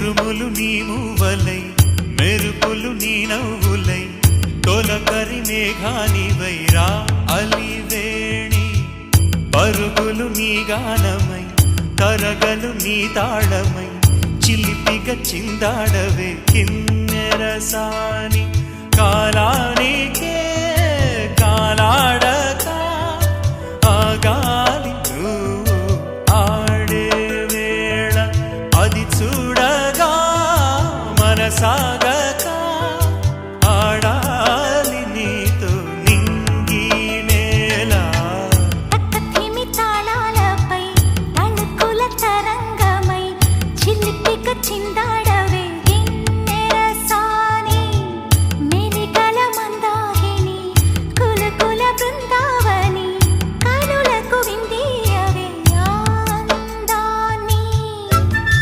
ఉరుములు నీ మూవలై మెరుపులు నీ నవ్వులై తొలకరి మేఘానివైరా అలివేణి పరుగులు నీ గానమై తరగలు నీ తాళమై చిలిపిగ చిందాడవే కిన్నెరసాని కాలానికే కాలాడక ఆగాలి నువ్వు ఆడే వేళ అది చూడగా మనసాగ